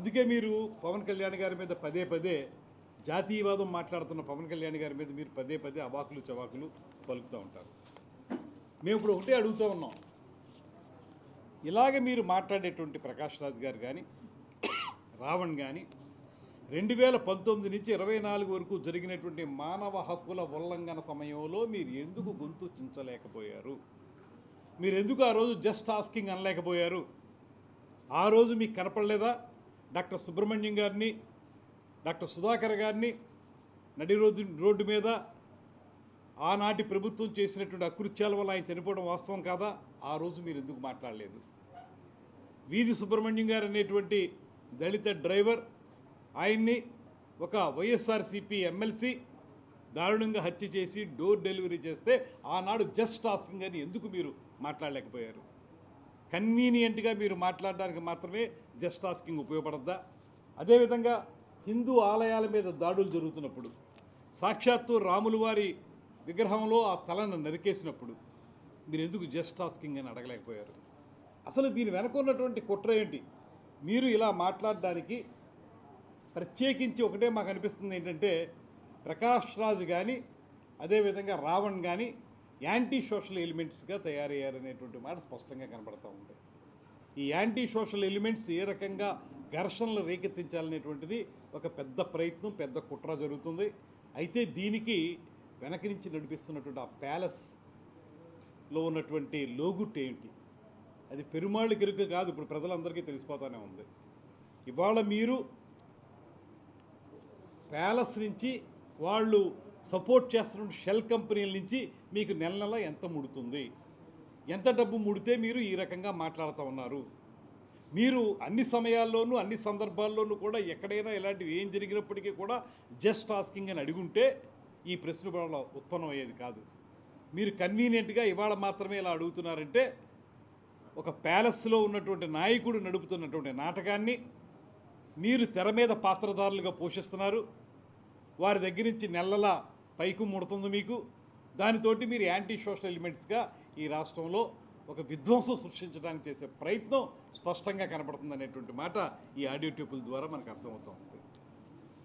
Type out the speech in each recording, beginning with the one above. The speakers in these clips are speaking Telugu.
అందుకే మీరు పవన్ కళ్యాణ్ గారి మీద పదే పదే జాతీయవాదం మాట్లాడుతున్న పవన్ కళ్యాణ్ గారి మీద మీరు పదే పదే అవాకులు చవాకులు పలుకుతూ ఉంటారు. మేము ఇప్పుడు ఒకటే అడుగుతూ ఉన్నాం, ఇలాగ మీరు మాట్లాడేటువంటి ప్రకాష్ రాజ్ గారు కానీ రావణ్ కానీ 2019 నుంచి 24 వరకు జరిగినటువంటి మానవ హక్కుల ఉల్లంఘన సమయంలో మీరు ఎందుకు గొంతు చించలేకపోయారు? మీరు ఎందుకు ఆ రోజు జస్ట్ ఆస్కింగ్ అనలేకపోయారు? ఆ రోజు మీకు కనపడలేదా? డాక్టర్ సుబ్రహ్మణ్యం గారిని, డాక్టర్ సుధాకర్ గారిని నడి రోడ్డు మీద ఆనాటి ప్రభుత్వం చేసినటువంటి అకృత్యాల వల్ల ఆయన చనిపోవడం వాస్తవం కాదా? ఆ రోజు మీరు ఎందుకు మాట్లాడలేదు? వీధి సుబ్రహ్మణ్యం గారు అనేటువంటి దళిత డ్రైవర్, ఆయన్ని ఒక వైఎస్ఆర్సీపీ ఎమ్మెల్సీ దారుణంగా హత్య చేసి డోర్ డెలివరీ చేస్తే ఆనాడు జస్ట్ ఆస్కింగ్ అని ఎందుకు మీరు మాట్లాడలేకపోయారు? కన్వీనియంట్గా మీరు మాట్లాడడానికి మాత్రమే జస్ట్ ఆస్కింగ్ ఉపయోగపడద్దా? అదేవిధంగా హిందూ ఆలయాల మీద దాడులు జరుగుతున్నప్పుడు, సాక్షాత్తు రాములు వారి విగ్రహంలో ఆ తలను నరికేసినప్పుడు మీరు ఎందుకు జస్ట్ ఆస్కింగ్ అని అడగలేకపోయారు? అసలు దీని వెనక ఉన్నటువంటి కుట్ర ఏంటి? మీరు ఇలా మాట్లాడడానికి ప్రత్యేకించి ఒకటే మాకు అనిపిస్తుంది ఏంటంటే, ప్రకాష్ రాజ్ కానీ అదేవిధంగా రావణ్ కానీ యాంటీ సోషల్ ఎలిమెంట్స్గా తయారయ్యారనేటువంటి మాట స్పష్టంగా కనబడుతూ ఉంది. ఈ యాంటీ సోషల్ ఎలిమెంట్స్ ఏ రకంగా ఘర్షణలు రేకెత్తించాలనేటువంటిది ఒక పెద్ద ప్రయత్నం, పెద్ద కుట్ర జరుగుతుంది. అయితే దీనికి వెనక నుంచి నడిపిస్తున్నటువంటి ఆ ప్యాలెస్లో ఉన్నటువంటి లోగుట్ ఏంటి? అది పెరుమాళ్ళు గిరుక కాదు, ఇప్పుడు ప్రజలందరికీ తెలిసిపోతూనే ఉంది. ఇవాళ మీరు ప్యాలెస్ నుంచి వాళ్ళు సపోర్ట్ చేస్తున్న షెల్ కంపెనీల నుంచి మీకు నెల నెల ఎంత ముడుతుంది, ఎంత డబ్బు ముడితే మీరు ఈ రకంగా మాట్లాడుతూ ఉన్నారు? మీరు అన్ని సమయాల్లోనూ అన్ని సందర్భాల్లోనూ కూడా ఎక్కడైనా ఇలాంటివి ఏం జరిగినప్పటికీ కూడా జస్ట్ ఆస్కింగ్ అని అడుగుంటే ఈ ప్రశ్న వాళ్ళ ఉత్పన్నం అయ్యేది కాదు. మీరు కన్వీనియంట్గా ఇవాళ మాత్రమే ఇలా అడుగుతున్నారంటే ఒక ప్యాలెస్లో ఉన్నటువంటి నాయకుడు నడుపుతున్నటువంటి నాటకాన్ని మీరు తెర మీద పాత్రధారులుగా పోషిస్తున్నారు. వారి దగ్గర నుంచి నెలలా పైకు ముడుతుంది మీకు. దానితోటి మీరు యాంటీ సోషల్ ఎలిమెంట్స్గా ఈ రాష్ట్రంలో ఒక విధ్వంసం సృష్టించడానికి చేసే ప్రయత్నం స్పష్టంగా కనపడుతుంది అనేటువంటి మాట ఈ ఆడియో ట్యూపుల ద్వారా మనకు అర్థమవుతూ ఉంది.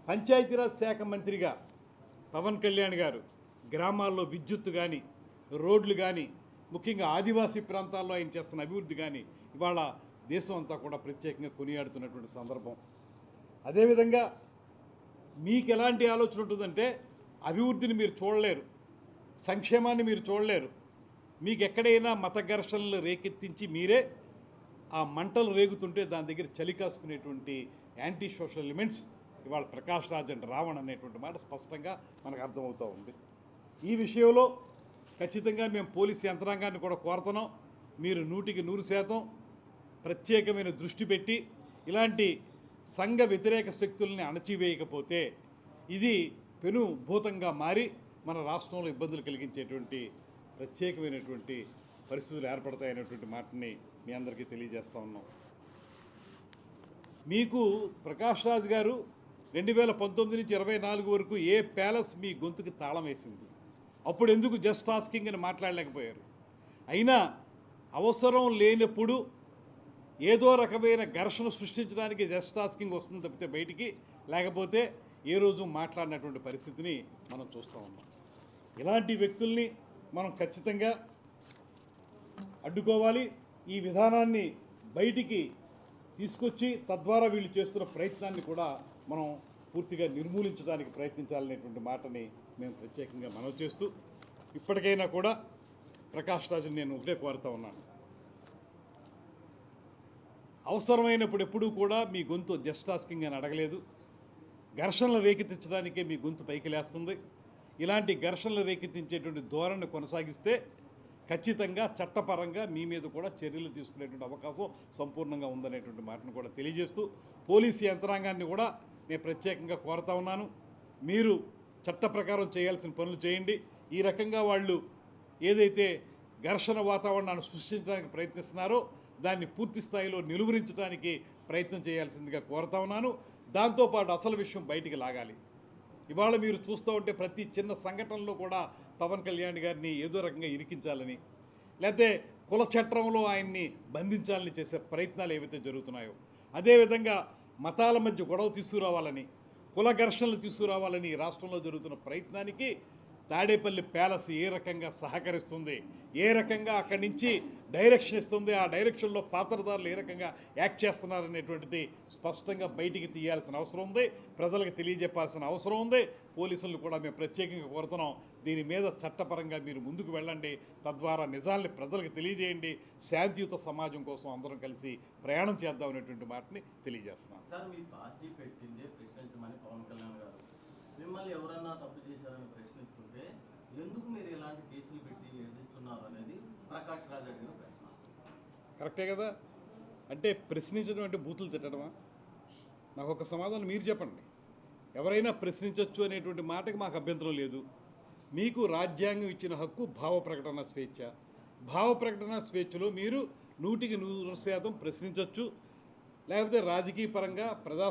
పంచాయతీరాజ్ శాఖ మంత్రిగా పవన్ కళ్యాణ్ గారు గ్రామాల్లో విద్యుత్తు కానీ, రోడ్లు కానీ, ముఖ్యంగా ఆదివాసీ ప్రాంతాల్లో ఆయన చేస్తున్న అభివృద్ధి కానీ ఇవాళ దేశం అంతా కూడా ప్రత్యేకంగా కొనియాడుతున్నటువంటి సందర్భం. అదేవిధంగా మీకు ఎలాంటి ఆలోచన ఉంటుందంటే, అభివృద్ధిని మీరు చూడలేరు, సంక్షేమాన్ని మీరు చూడలేరు. మీకు ఎక్కడైనా మత ఘర్షణలు రేకెత్తించి మీరే ఆ మంటలు రేగుతుంటే దాని దగ్గర చలి కాసుకునేటువంటి యాంటీ సోషల్ ఎలిమెంట్స్ ఇవాళ ప్రకాష్ రాజ్ అండ్ రావణ్ అనేటువంటి మాట స్పష్టంగా మనకు అర్థమవుతూ ఉంది. ఈ విషయంలో ఖచ్చితంగా మేము పోలీసు యంత్రాంగాన్ని కూడా కోరుతున్నాం, మీరు 100% ప్రత్యేకమైన దృష్టి పెట్టి ఇలాంటి సంఘ వ్యతిరేక శక్తుల్ని అణచివేయకపోతే ఇది పెను భూతంగా మారి మన రాష్ట్రంలో ఇబ్బందులు కలిగించేటువంటి ప్రత్యేకమైనటువంటి పరిస్థితులు ఏర్పడతాయనేటువంటి మాటని మీ అందరికీ తెలియజేస్తూ ఉన్నాం. మీకు ప్రకాష్ రాజ్ గారు 2019 నుంచి 24 వరకు ఏ ప్యాలెస్ మీ గొంతుకి తాళం వేసింది? అప్పుడు ఎందుకు జస్ట్ ఆస్కింగ్ అని మాట్లాడలేకపోయారు? అయినా అవసరం లేనప్పుడు ఏదో రకమైన ఘర్షణ సృష్టించడానికి జస్ట్ ఆస్కింగ్ వస్తుంది తప్పితే బయటికి, లేకపోతే ఏ రోజు మాట్లాడినటువంటి పరిస్థితిని మనం చూస్తూ ఉన్నాం. ఇలాంటి వ్యక్తుల్ని మనం ఖచ్చితంగా అడ్డుకోవాలి. ఈ విధానాన్ని బయటికి తీసుకొచ్చి తద్వారా వీళ్ళు చేస్తున్న ప్రయత్నాన్ని కూడా మనం పూర్తిగా నిర్మూలించడానికి ప్రయత్నించాలనేటువంటి మాటని మేము ప్రత్యేకంగా మనవి చేస్తూ, ఇప్పటికైనా కూడా ప్రకాష్ రాజుని నేను ఒకటే కోరుతా ఉన్నాను, అవసరమైనప్పుడు ఎప్పుడూ కూడా మీ గొంతు జస్ట్ ఆస్కింగ్ అని అడగలేదు. ఘర్షణలు రేకెత్తించడానికే మీ గొంతు పైకి లేస్తుంది. ఇలాంటి ఘర్షణలు రేకెత్తించేటువంటి ధోరణి కొనసాగిస్తే ఖచ్చితంగా చట్టపరంగా మీ మీద కూడా చర్యలు తీసుకునేటువంటి అవకాశం సంపూర్ణంగా ఉందనేటువంటి మాటను కూడా తెలియజేస్తూ, పోలీసు యంత్రాంగాన్ని కూడా నేను ప్రత్యేకంగా కోరుతా ఉన్నాను, మీరు చట్ట ప్రకారం చేయాల్సిన పనులు చేయండి. ఈ రకంగా వాళ్ళు ఏదైతే ఘర్షణ వాతావరణాన్ని సృష్టించడానికి ప్రయత్నిస్తున్నారో దాన్ని పూర్తి స్థాయిలో నిలువరించడానికి ప్రయత్నం చేయాల్సిందిగా కోరుతా ఉన్నాను. దాంతోపాటు అసలు విషయం బయటికి లాగాలి. ఇవాళ మీరు చూస్తూ ఉంటే ప్రతి చిన్న సంఘటనలో కూడా పవన్ కళ్యాణ్ గారిని ఏదో రకంగా ఇరికించాలని, లేకపోతే కుల చట్రంలో ఆయన్ని బంధించాలని చేసే ప్రయత్నాలు ఏవైతే జరుగుతున్నాయో, అదేవిధంగా మతాల మధ్య గొడవ తీసుకురావాలని, కుల ఘర్షణలు తీసుకురావాలని ఈ రాష్ట్రంలో జరుగుతున్న ప్రయత్నానికి తాడేపల్లి ప్యాలెస్ ఏ రకంగా సహకరిస్తుంది, ఏ రకంగా అక్కడి నుంచి డైరెక్షన్ ఇస్తుంది, ఆ డైరెక్షన్లో పాత్రదారులు ఏ రకంగా యాక్ట్ చేస్తున్నారనేటువంటిది స్పష్టంగా బయటికి తీయాల్సిన అవసరం ఉంది, ప్రజలకు తెలియజెప్పాల్సిన అవసరం ఉంది. పోలీసులను కూడా మేము ప్రత్యేకంగా కోరుతున్నాం, దీని మీద చట్టపరంగా మీరు ముందుకు వెళ్ళండి, తద్వారా నిజాల్ని ప్రజలకు తెలియజేయండి, శాంతియుత సమాజం కోసం అందరం కలిసి ప్రయాణం చేద్దాం అనేటువంటి మాటని తెలియజేస్తున్నాను. సార్, మీ పార్టీ పెట్టిందే ప్రశ్నించమని పవన్ కళ్యాణ్ గారు, మిమ్మల్ని ఎవరన్నా తప్పు చేశారని ప్రశ్నిస్తుంటే ఎందుకు మీరు ఇలాంటి కేసులు పెట్టి ఎదిరిస్తున్నారు అనేది ప్రకాష్ రాజ్ అడిగిన ప్రశ్న. కరెక్టే కదా? అంటే ప్రశ్నించడం అంటే బూతులు తిట్టడమా? నాకు ఒక సమాధానం మీరు చెప్పండి. ఎవరైనా ప్రశ్నించవచ్చు అనేటువంటి మాటకి మాకు అభ్యంతరం లేదు. మీకు రాజ్యాంగం ఇచ్చిన హక్కు భావ ప్రకటన స్వేచ్ఛ. భావ ప్రకటన స్వేచ్ఛలో మీరు 100% ప్రశ్నించవచ్చు, లేకపోతే రాజకీయ పరంగా